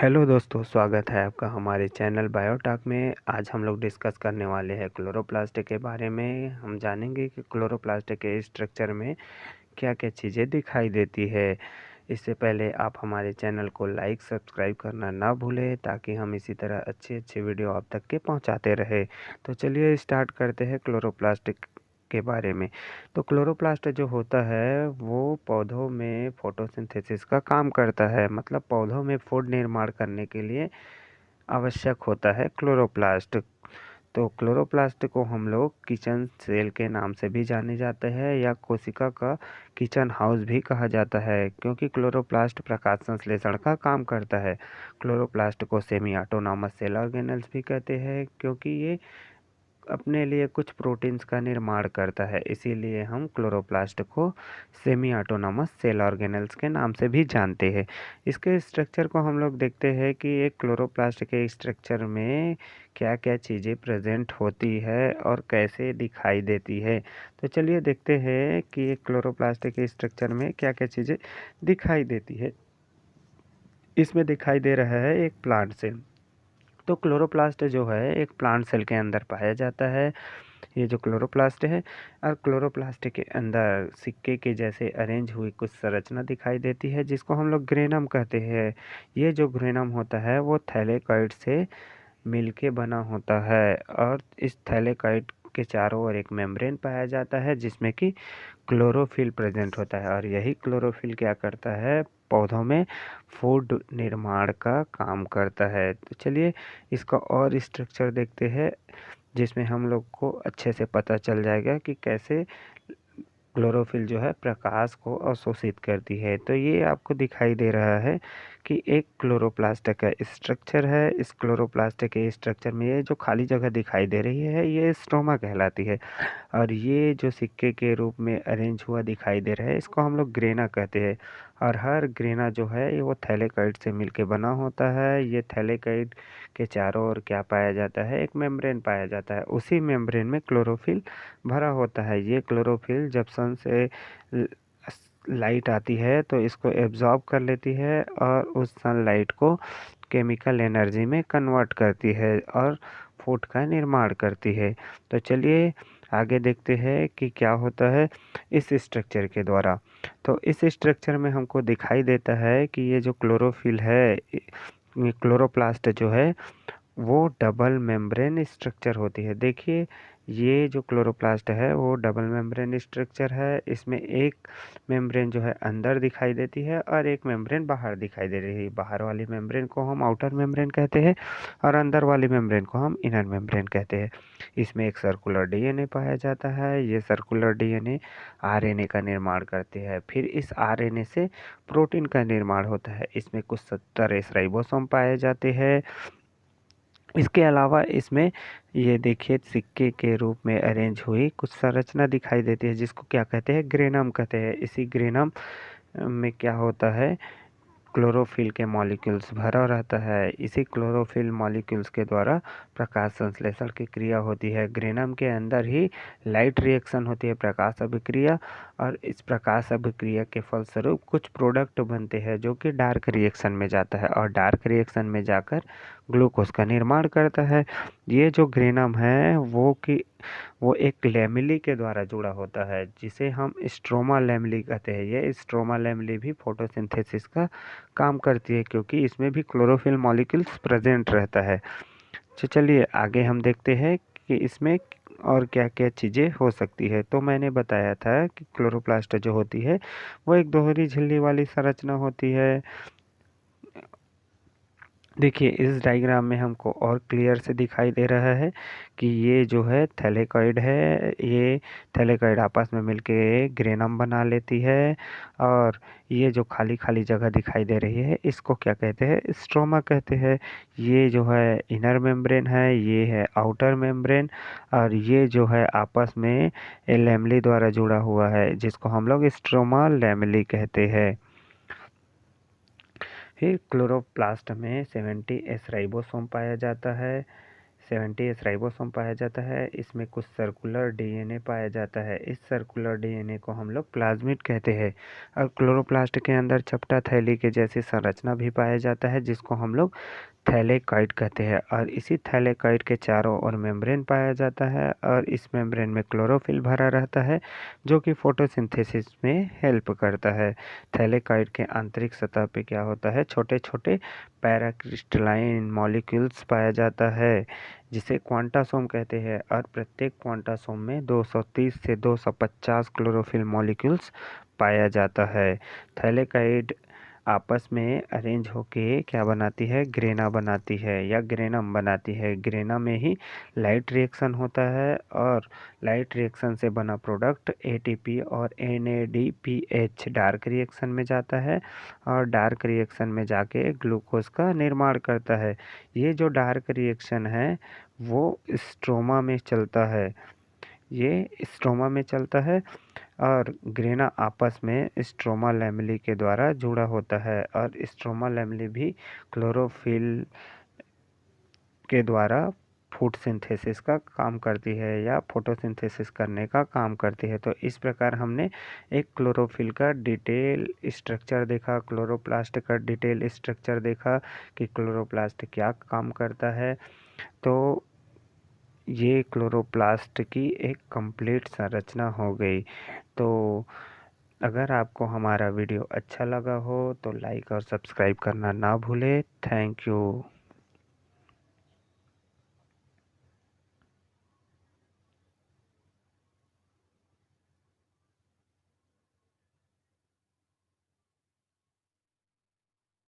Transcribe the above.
Hello दोस्तों, स्वागत है आपका हमारे चैनल बायोटॉक में। आज हम लोग डिस्कस करने वाले हैं क्लोरोप्लास्ट के बारे में। हम जानेंगे कि क्लोरोप्लास्ट के स्ट्रक्चर में क्या-क्या चीज़ें दिखाई देती है। इससे पहले आप हमारे चैनल को लाइक, सब्सक्राइब करना ना भूलें ताकि हम इसी तरह अच्छे-अच्छे वीडियो आप तक के पहुंचाते रहें। तो चलिए स्टार्ट करते हैं क्लोरोप्लास्ट के बारे में। तो क्लोरोप्लास्ट जो होता है वो पौधों में फोटोसिंथेसिस का काम करता है, मतलब पौधों में फूड निर्माण करने के लिए आवश्यक होता है क्लोरोप्लास्ट। तो क्लोरोप्लास्ट को हम लोग किचन सेल के नाम से भी जाने जाते हैं या कोशिका का किचन हाउस भी कहा जाता है, क्योंकि क्लोरोप्लास्ट प्रकाश संश्लेषण का काम करता है। क्लोरोप्लास्ट को सेमी ऑटोनॉमस सेल ऑर्गेनेल्स भी कहते हैं, क्योंकि ये अपने लिए कुछ प्रोटीन्स का निर्माण करता है। इसीलिए हम क्लोरोप्लास्ट को सेमी ऑटोनॉमस सेल ऑर्गेनेल्स के नाम से भी जानते हैं। इसके स्ट्रक्चर को हम लोग देखते हैं कि एक क्लोरोप्लास्ट के स्ट्रक्चर में क्या क्या चीज़ें प्रेजेंट होती है और कैसे दिखाई देती है। तो चलिए देखते हैं कि एक क्लोरोप्लास्ट के स्ट्रक्चर में क्या क्या चीज़ें दिखाई देती है। इसमें दिखाई दे रहा है एक प्लांट सेल। तो क्लोरोप्लास्ट जो है एक प्लांट सेल के अंदर पाया जाता है। ये जो क्लोरोप्लास्ट है और क्लोरोप्लास्ट के अंदर सिक्के के जैसे अरेंज हुई कुछ संरचना दिखाई देती है, जिसको हम लोग ग्रेनम कहते हैं। ये जो ग्रेनम होता है वो थैलेकॉइड से मिलके बना होता है और इस थैलेकॉइड के चारों ओर एक मेम्ब्रेन पाया जाता है जिसमें कि क्लोरोफिल प्रेजेंट होता है, और यही क्लोरोफिल क्या करता है, पौधों में फूड निर्माण का काम करता है। तो चलिए इसका और स्ट्रक्चर देखते हैं, जिसमें हम लोग को अच्छे से पता चल जाएगा कि कैसे क्लोरोफिल जो है प्रकाश को अवशोषित करती है। तो ये आपको दिखाई दे रहा है कि एक क्लोरोप्लास्ट का स्ट्रक्चर है। इस क्लोरोप्लास्ट के स्ट्रक्चर में ये जो खाली जगह दिखाई दे रही है ये स्ट्रोमा कहलाती है, और ये जो सिक्के के रूप में अरेंज हुआ दिखाई दे रहा है इसको हम लोग ग्रेना कहते हैं। और हर ग्रेना जो है ये वो थैलेकॉइड से मिलके बना होता है। ये थैलेकॉइड के चारों ओर क्या पाया जाता है, एक मेम्ब्रेन पाया जाता है। उसी मेम्ब्रेन में क्लोरोफिल भरा होता है। ये क्लोरोफिल जब सन से लाइट आती है तो इसको एब्जॉर्ब कर लेती है और उस सनलाइट को केमिकल एनर्जी में कन्वर्ट करती है और फूड का निर्माण करती है। तो चलिए आगे देखते हैं कि क्या होता है इस स्ट्रक्चर के द्वारा। तो इस स्ट्रक्चर में हमको दिखाई देता है कि ये जो क्लोरोफिल है, ये क्लोरोप्लास्ट जो है वो डबल मेम्ब्रेन स्ट्रक्चर होती है। देखिए ये जो क्लोरोप्लास्ट है वो डबल मेम्ब्रेन स्ट्रक्चर है। इसमें एक मेम्ब्रेन जो है अंदर दिखाई देती है और एक मेम्ब्रेन बाहर दिखाई दे रही है। बाहर वाली मेम्ब्रेन को हम आउटर मेम्ब्रेन कहते हैं और अंदर वाली मेम्ब्रेन को हम इनर मेम्ब्रेन कहते हैं। इसमें एक सर्कुलर डीएनए पाया जाता है। ये सर्कुलर डीएनए आरएनए का निर्माण करते हैं। फिर इस आरएनए से प्रोटीन का निर्माण होता है। इसमें कुछ 70 एस राइबोसोम पाए जाते हैं। इसके अलावा इसमें ये देखिए सिक्के के रूप में अरेंज हुई कुछ संरचना दिखाई देती है, जिसको क्या कहते हैं, ग्रेनम कहते हैं। इसी ग्रेनम में क्या होता है, क्लोरोफिल के मॉलिक्यूल्स भरा रहता है। इसी क्लोरोफिल मॉलिक्यूल्स के द्वारा प्रकाश संश्लेषण की क्रिया होती है। ग्रेनम के अंदर ही लाइट रिएक्शन होती है, प्रकाश अभिक्रिया, और इस प्रकाश अभिक्रिया के फलस्वरूप कुछ प्रोडक्ट बनते हैं जो कि डार्क रिएक्शन में जाता है और डार्क रिएक्शन में जाकर ग्लूकोज का निर्माण करता है। ये जो ग्रेनम है वो एक लैमेली के द्वारा जुड़ा होता है, जिसे हम स्ट्रोमा लैमेली कहते हैं। ये स्ट्रोमा लैमेली भी फोटोसिंथेसिस का काम करती है, क्योंकि इसमें भी क्लोरोफिल मॉलिक्यूल्स प्रेजेंट रहता है। तो चलिए आगे हम देखते हैं कि इसमें और क्या क्या चीज़ें हो सकती है। तो मैंने बताया था कि क्लोरोप्लास्ट जो होती है वो एक दोहरी झिल्ली वाली संरचना होती है। देखिए इस डायग्राम में हमको और क्लियर से दिखाई दे रहा है कि ये जो है थैलेकॉइड है। ये थैलेकॉइड आपस में मिलके ग्रेनम बना लेती है, और ये जो खाली खाली जगह दिखाई दे रही है इसको क्या कहते हैं, स्ट्रोमा कहते हैं। ये जो है इनर मेम्ब्रेन है, ये है आउटर मेम्ब्रेन, और ये जो है आपस में लैमेली द्वारा जुड़ा हुआ है, जिसको हम लोग स्ट्रोमा लैमेली कहते हैं। फिर क्लोरोप्लास्ट में 70 एस राइबोसोम पाया जाता है। 70S राइबोसोम पाया जाता है। इसमें कुछ सर्कुलर डीएनए पाया जाता है। इस सर्कुलर डीएनए को हम लोग प्लाज्मिड कहते हैं। और क्लोरोप्लास्ट के अंदर चपटा थैली के जैसी संरचना भी पाया जाता है, जिसको हम लोग थैलेकॉइड कहते हैं। और इसी थैलेकॉइड के चारों ओर मेम्ब्रेन पाया जाता है, और इस मेम्ब्रेन में क्लोरोफिल भरा रहता है, जो कि फोटोसिंथेसिस में हेल्प करता है। थैलेकॉइड के आंतरिक सतह पे क्या होता है, छोटे छोटे पैराक्रिस्टलाइन मॉलिक्यूल्स पाया जाता है, जिसे क्वांटासोम कहते हैं। और प्रत्येक क्वांटासोम में 230 से 250 क्लोरोफिल मॉलिक्यूल्स पाया जाता है। थैलेकॉइड आपस में अरेंज होके क्या बनाती है, ग्रेना बनाती है या ग्रेनम बनाती है। ग्रेना में ही लाइट रिएक्शन होता है, और लाइट रिएक्शन से बना प्रोडक्ट एटीपी और एनएडीपीएच डार्क रिएक्शन में जाता है, और डार्क रिएक्शन में जाके ग्लूकोज का निर्माण करता है। ये जो डार्क रिएक्शन है वो स्ट्रोमा में चलता है। ये स्ट्रोमा में चलता है, और ग्रेना आपस में स्ट्रोमा लैमेली के द्वारा जुड़ा होता है। और स्ट्रोमा लैमेली भी क्लोरोफिल के द्वारा फूड सिंथेसिस का काम करती है या फोटोसिंथेसिस करने का काम करती है। तो इस प्रकार हमने एक क्लोरोफिल का डिटेल स्ट्रक्चर देखा, क्लोरोप्लास्ट का डिटेल स्ट्रक्चर देखा कि क्लोरोप्लास्ट क्या काम करता है। तो ये क्लोरोप्लास्ट की एक कंप्लीट संरचना हो गई। तो अगर आपको हमारा वीडियो अच्छा लगा हो तो लाइक और सब्सक्राइब करना ना भूलें। Thank you.